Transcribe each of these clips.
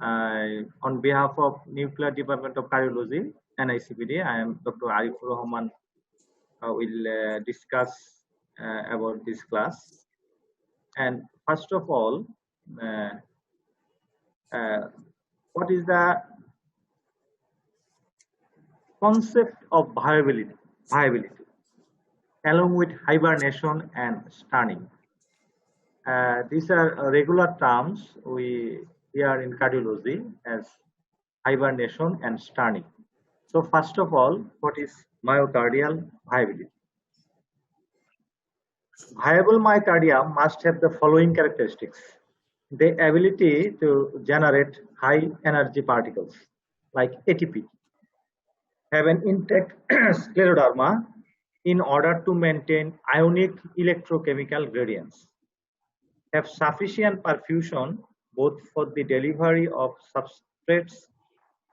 On behalf of Nuclear Department of Cardiology, NICPD, I am Dr. Arifur Rahman. Will discuss about this class. And first of all, uh, what is the concept of viability along with hibernation and stunning? These are regular terms we hear in cardiology as hibernation and stunning. So first of all, what is myocardial viability? Viable myocardium must have the following characteristics: the ability to generate high energy particles like ATP, have an intact scleroderma in order to maintain ionic electrochemical gradients, have sufficient perfusion both for the delivery of substrates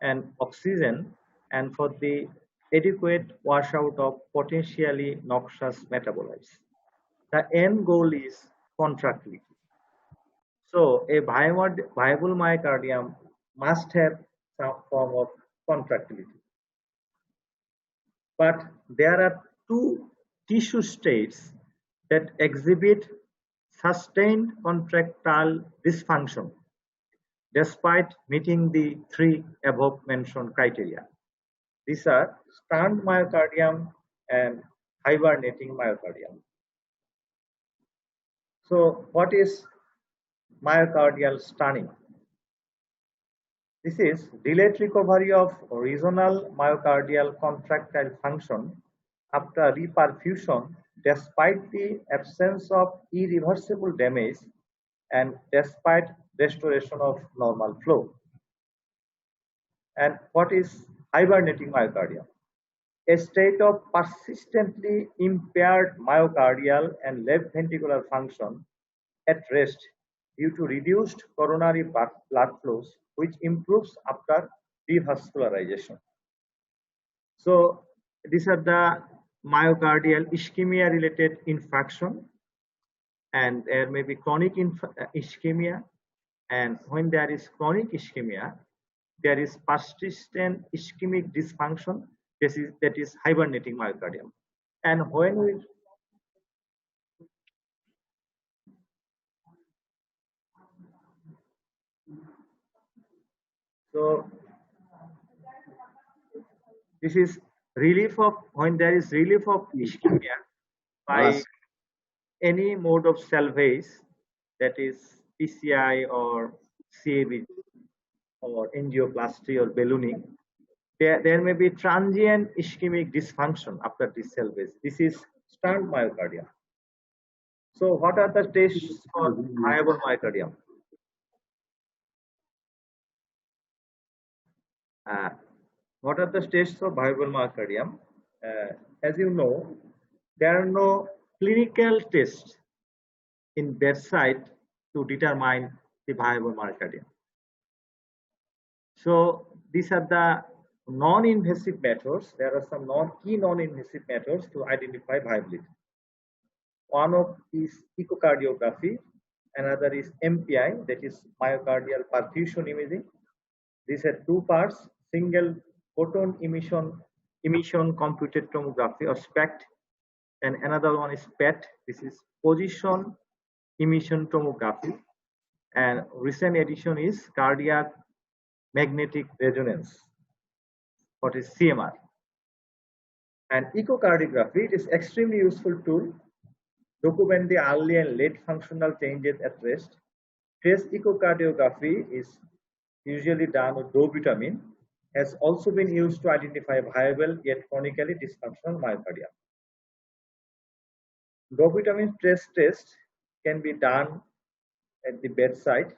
and oxygen and for the adequate washout of potentially noxious metabolites. The end goal is contractility. So a viable myocardium must have some form of contractility. But there are two tissue states that exhibit sustained contractile dysfunction despite meeting the three above mentioned criteria. These are stunned myocardium and hibernating myocardium. So what is myocardial stunning? This is delayed recovery of regional myocardial contractile function after reperfusion despite the absence of irreversible damage and despite restoration of normal flow. And what is hibernating myocardium? A state of persistently impaired myocardial and left ventricular function at rest due to reduced coronary blood flows, which improves after revascularization. So these are the myocardial ischemia related infarction, and there may be chronic ischemia, and when there is chronic ischemia, there is persistent ischemic dysfunction, that is hibernating myocardium. And when we so this is relief of when there is relief of ischemia by any mode of salvage, that is PCI or CABG or angioplasty or ballooning. There may be transient ischemic dysfunction after this salvage. This is stunned myocardium. So what are the tests for viable myocardium? What are the tests for viable myocardium? As you know, there are no clinical tests in bedside to determine the viable myocardium. So these are the non-invasive methods. There are some key non-invasive methods to identify viability. One of is echocardiography, another is MPI, that is myocardial perfusion imaging. These are two parts: single photon emission computed tomography or SPECT, and another one is PET. This is position emission tomography, and recent addition is cardiac magnetic resonance, what is CMR. And echocardiography, it is extremely useful tool, document the early and late functional changes at rest. Trace echocardiography is usually done with dovitamin, has also been used to identify viable yet chronically dysfunctional myocardium. Dovitamin trace test can be done at the bedside.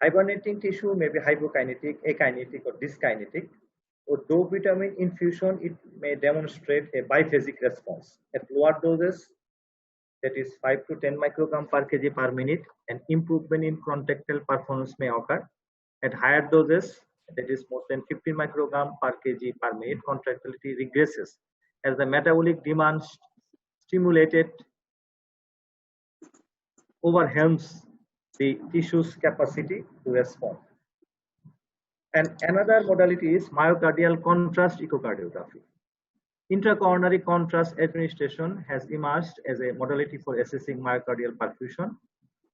Hibernating tissue may be hypokinetic, akinetic, or dyskinetic. With dovitamin infusion, it may demonstrate a biphasic response. At lower doses, that is 5 to 10 microgram per kg per minute, an improvement in contractile performance may occur. At higher doses, that is more than 50 microgram per kg per minute, contractility regresses as the metabolic demand stimulated overwhelms the tissue's capacity to respond. And another modality is myocardial contrast echocardiography. Intracoronary contrast administration has emerged as a modality for assessing myocardial perfusion,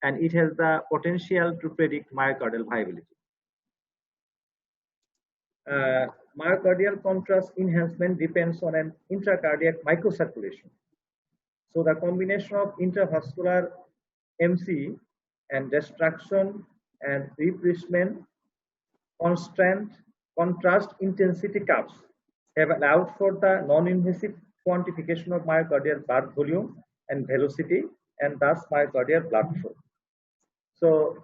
and it has the potential to predict myocardial viability. Myocardial contrast enhancement depends on an intracardiac microcirculation. So the combination of intravascular MC and destruction and replacement constant contrast intensity curves have allowed for the non-invasive quantification of myocardial blood volume and velocity and thus myocardial blood flow. So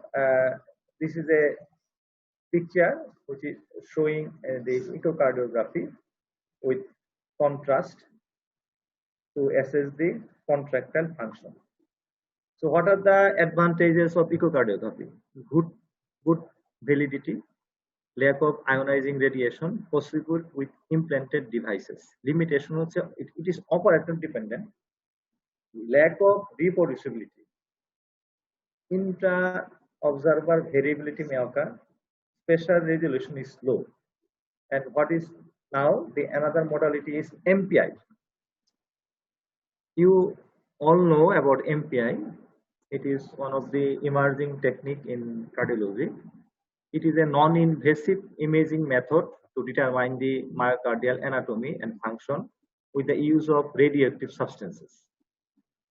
this is a picture which is showing the echocardiography with contrast to assess the contractile function. So what are the advantages of echocardiography? Good validity, lack of ionizing radiation, possible with implanted devices. Limitation also, it is operator dependent. Lack of reproducibility. Intra-observer variability may occur. Spatial resolution is low. And what is now the another modality is MPI. You all know about MPI. It is one of the emerging technique in cardiology. It is a non-invasive imaging method to determine the myocardial anatomy and function with the use of radioactive substances.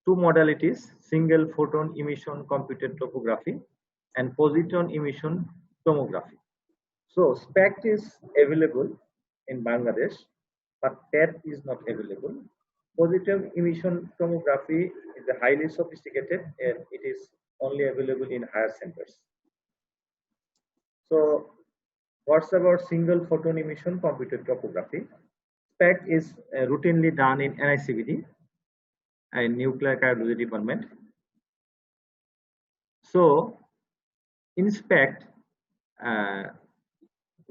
Two modalities, single photon emission computed topography and positron emission tomography. So SPECT is available in Bangladesh, but PET is not available. Positron emission tomography is a highly sophisticated and it is only available in higher centers. So what's about single photon emission computed topography? SPECT is routinely done in NICVD and nuclear cardiology department. So in SPECT,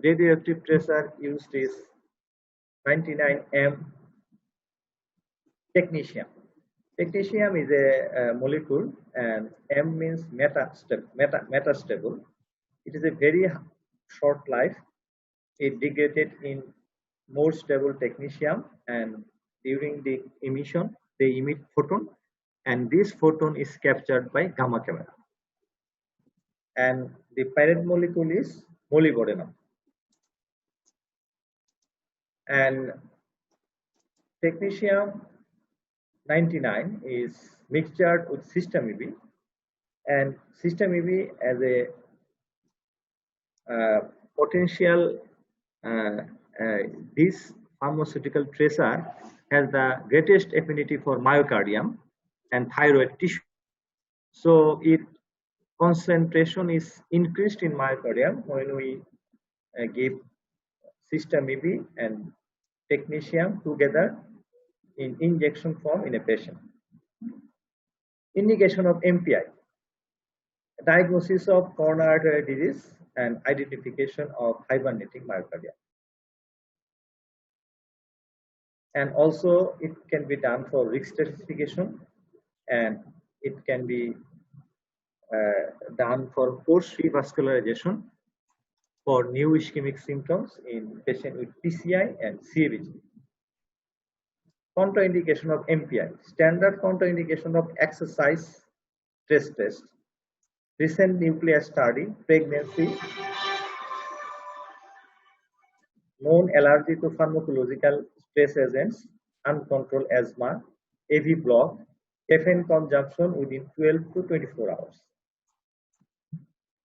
radioactive tracer used is 99M technetium. Technetium is a molecule and M means metastable. It is a very short life. It degraded in more stable technetium, and during the emission, they emit photon, and this photon is captured by gamma camera. And the parent molecule is molybdenum. And technetium 99 is mixtured with system EB, and system EB as a potential this pharmaceutical tracer has the greatest affinity for myocardium and thyroid tissue. So its concentration is increased in myocardium when we give system EB and technetium together in injection form in a patient. Indication of MPI, diagnosis of coronary artery disease and identification of hibernating myocardium. And also it can be done for risk stratification, and it can be done for forced revascularization for new ischemic symptoms in patient with PCI and CABG. Contraindication of MPI, standard contraindication of exercise stress test, recent nuclear study, pregnancy, known allergy to pharmacological stress agents, uncontrolled asthma, AV block, caffeine consumption within 12 to 24 hours.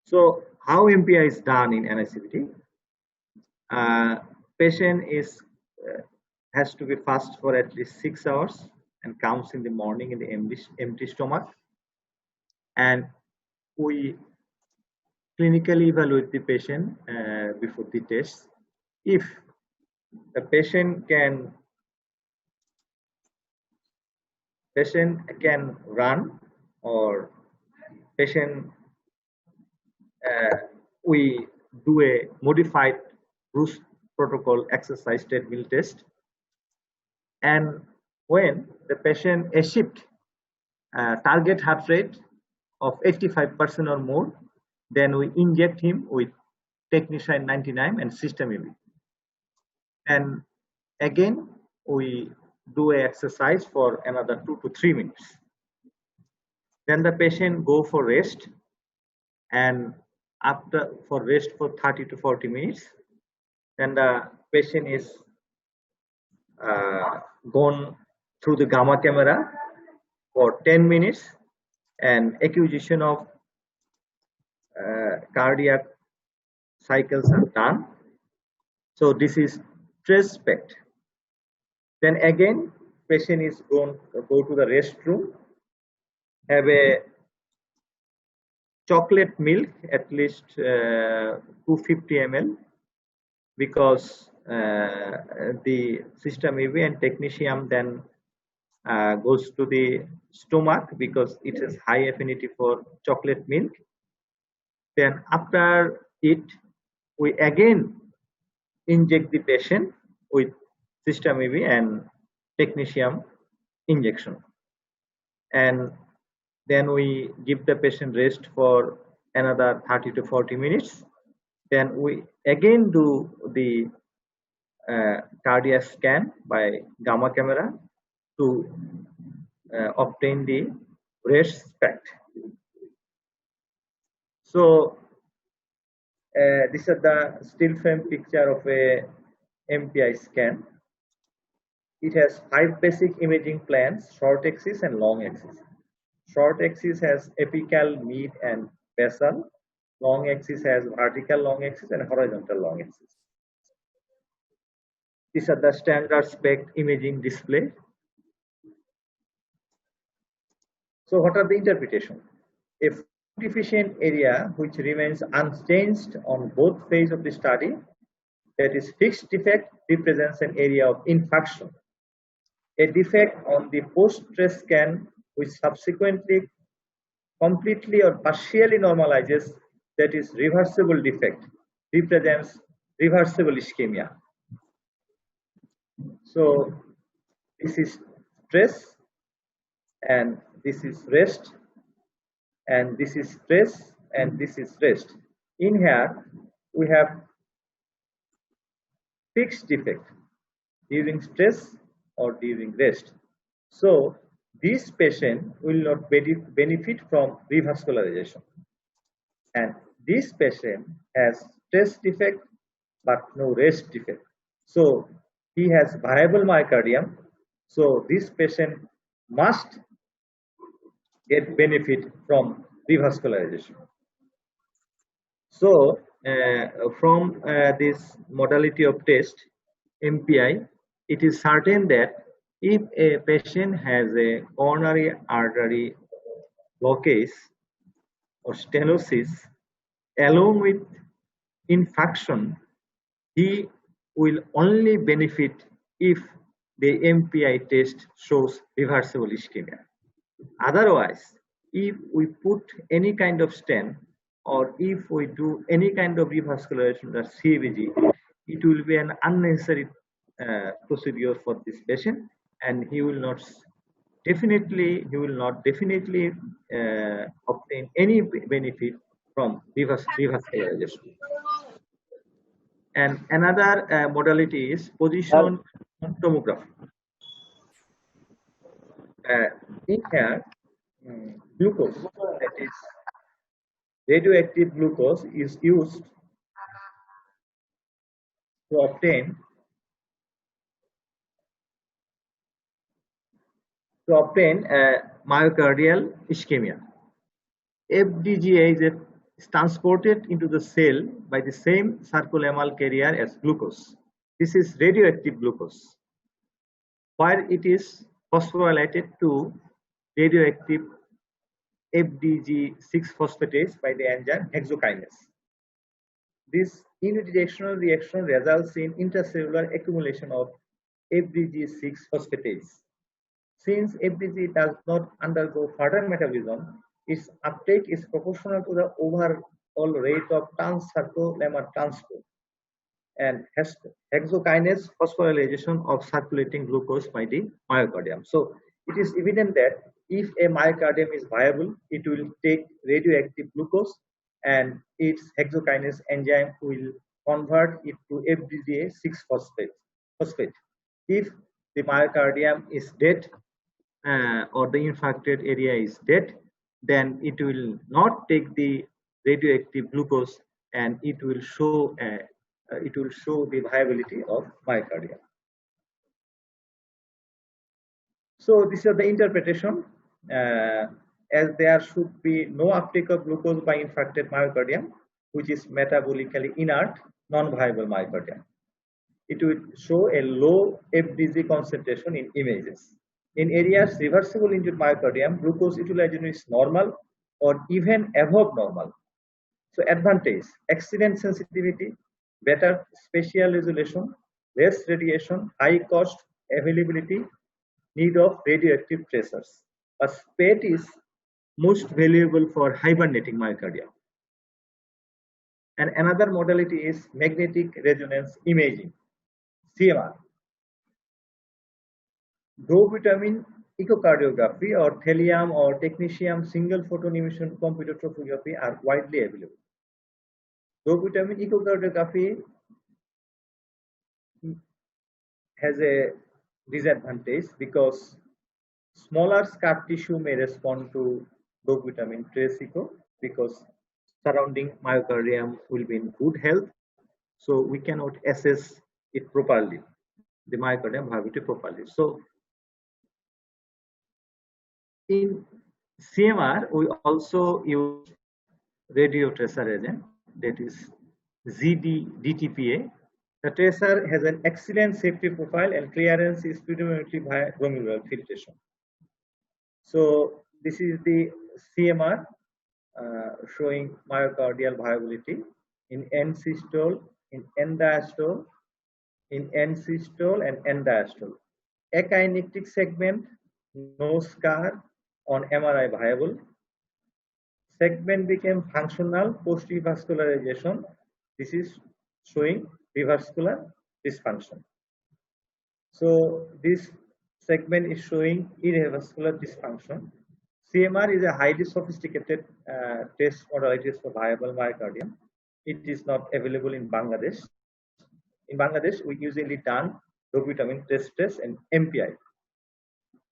So how MPI is done in NICVD? Patient has to be fast for at least 6 hours and comes in the morning in the empty stomach. And we clinically evaluate the patient before the test. If the patient can run, or patient we do a modified Bruce protocol exercise treadmill test. And when the patient achieved target heart rate of 85% or more, then we inject him with technetium 99 and system EV. And again, we do an exercise for another 2 to 3 minutes. Then the patient go for rest, and after for rest for 30 to 40 minutes, then the patient is gone through the gamma camera for 10 minutes, and acquisition of cardiac cycles are done. So this is stress SPECT. Then again, patient is going to go to the restroom, have a chocolate milk at least 250 ml, because the system EV and technetium then goes to the stomach because it has high affinity for chocolate milk. Then after it, we again inject the patient with system EV and technetium injection, and then we give the patient rest for another 30 to 40 minutes. Then we again do the cardiac scan by gamma camera to obtain the rest SPECT. So this is the still frame picture of a MPI scan. It has 5 basic imaging planes: short axis and long axis. Short axis has apical, mid, and basal. Long axis has vertical long axis and horizontal long axis. These are the standard SPECT imaging display. So what are the interpretation? A deficient area which remains unchanged on both phases of the study, that is fixed defect, represents an area of infarction. A defect on the post-stress scan which subsequently completely or partially normalizes, that is reversible defect, represents reversible ischemia. So this is stress, and this is rest, and this is stress, and this is rest. In here we have fixed defect during stress or during rest. So this patient will not benefit from revascularization, and this patient has stress defect but no rest defect. So he has viable myocardium. So this patient must get benefit from revascularization. So from this modality of test, MPI, it is certain that if a patient has a coronary artery blockage or stenosis along with infarction, he will only benefit if the MPI test shows reversible ischemia. Otherwise, if we put any kind of stent or if we do any kind of revascularization or CVG, it will be an unnecessary procedure for this patient, and he will not definitely obtain any benefit from revascularization. And another modality is position tomography. In here, glucose, that is radioactive glucose, is used to obtain myocardial ischemia. FDGA is transported into the cell by the same sarcolemmal carrier as glucose. This is radioactive glucose, where it is phosphorylated to radioactive FDG6 phosphatase by the enzyme hexokinase. This unidirectional reaction results in intracellular accumulation of FDG6 phosphatase. Since FDG does not undergo further metabolism, its uptake is proportional to the overall rate of trans-sarcolemma transport and hexokinase phosphorylation of circulating glucose by the myocardium. So it is evident that If a myocardium is viable, it will take radioactive glucose and its hexokinase enzyme will convert it to FDDA 6-phosphate. If the myocardium is dead or the infarcted area is dead, then it will not take the radioactive glucose and it will show the viability of myocardium. So this is the interpretation. As there should be no uptake of glucose by infarcted myocardium, which is metabolically inert, non-viable myocardium. It will show a low FDG concentration in images. In areas reversible injured myocardium, glucose utilization is normal or even above normal. So advantage: accident sensitivity, better spatial resolution, less radiation, high cost, availability, need of radioactive tracers. A SPECT is most valuable for hibernating myocardium. And another modality is magnetic resonance imaging, CMR. Dovitamin echocardiography or thallium or technetium single photon emission computer tomography are widely available. Dovitamin echocardiography has a disadvantage because smaller scar tissue may respond to dovitamin trace echo because surrounding myocardium will be in good health, so we cannot assess it properly, the myocardium viability properly. So in CMR, we also use radio tracer agent, that is ZD-DTPA. The tracer has an excellent safety profile and clearance is predominantly via glomerular filtration. So this is the CMR showing myocardial viability in end systole, in end diastole, in end systole and end diastole. Akinetic segment, no scar, on MRI viable. Segment became functional post revascularization. This is showing revascular dysfunction. So this segment is showing irrevascular dysfunction. CMR is a highly sophisticated test modality for viable myocardium. It is not available in Bangladesh. In Bangladesh, we usually done dovitamin test and MPI.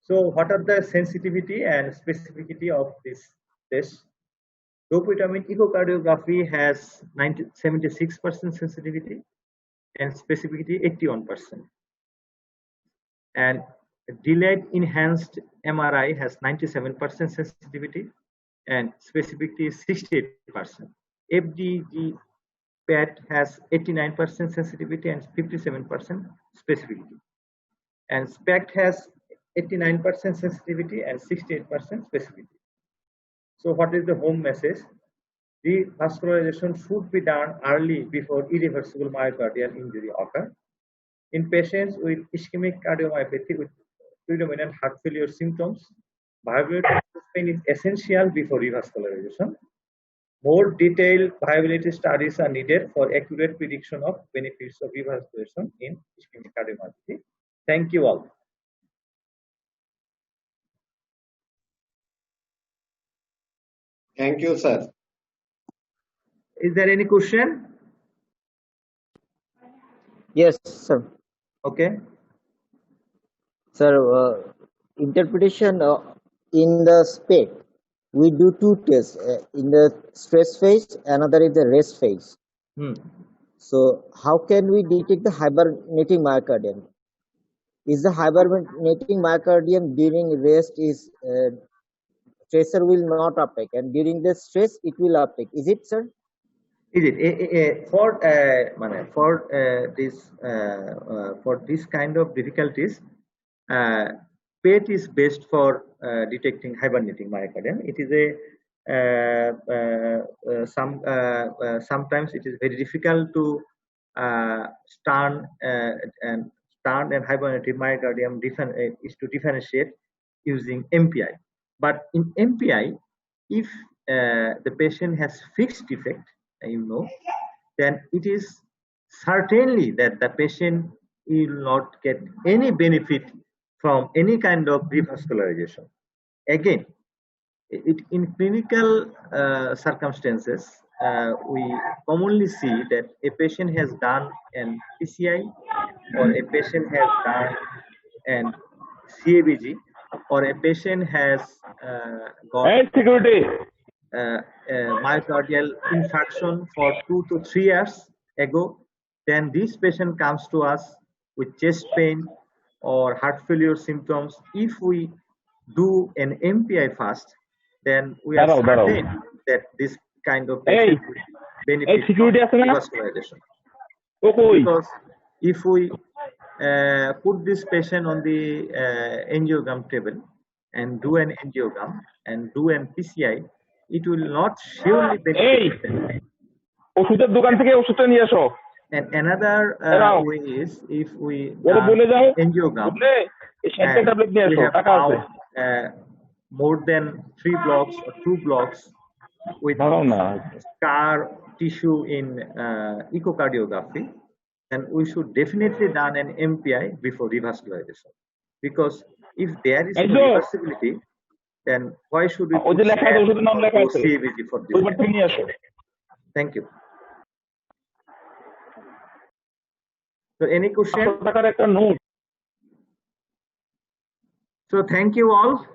So what are the sensitivity and specificity of this test? Dovitamin echocardiography has 76% sensitivity and specificity 81%. And delayed enhanced MRI has 97% sensitivity and specificity is 68%. FDG PET has 89% sensitivity and 57% specificity. And SPECT has 89% sensitivity and 68% specificity. So what is the home message? Revascularization should be done early before irreversible myocardial injury occurs. In patients with ischemic cardiomyopathy with predominant heart failure symptoms, viability assessment is essential before revascularization. More detailed viability studies are needed for accurate prediction of benefits of revascularization in ischemic cardiomyopathy. Thank you all. Thank you, sir. Is there any question? Yes, sir. Okay. Sir, interpretation in the SPECT, we do two tests, in the stress phase, another in the rest phase. So how can we detect the hibernating myocardium? Is the hibernating myocardium during rest is tracer will not uptake, and during the stress it will uptake? Is it, sir? Is it for this kind of difficulties? PET is best for detecting hibernating myocardium. It is sometimes it is very difficult to stunned and hibernating myocardium is to differentiate using MPI. But in MPI, if the patient has fixed defect, then it is certainly that the patient will not get any benefit from any kind of revascularization. again, in clinical circumstances, we commonly see that a patient has done an PCI, or a patient has done an CABG, or a patient has got myocardial infarction for 2 to 3 years ago. Then this patient comes to us with chest pain or heart failure symptoms. If we do an MPI first, then we are certain that this kind of patient will benefit from revascularization. Because if we put this patient on the angiogram table and do an angiogram and do an PCI, it will not surely benefit them. And another way is if we angiogram and we have found more than 3 blocks or 2 blocks with scar tissue in echocardiography, then we should definitely done an MPI before revascularization. Because if there is no reversibility, then why should we put CABG for this? Thank you. So any question? So thank you all.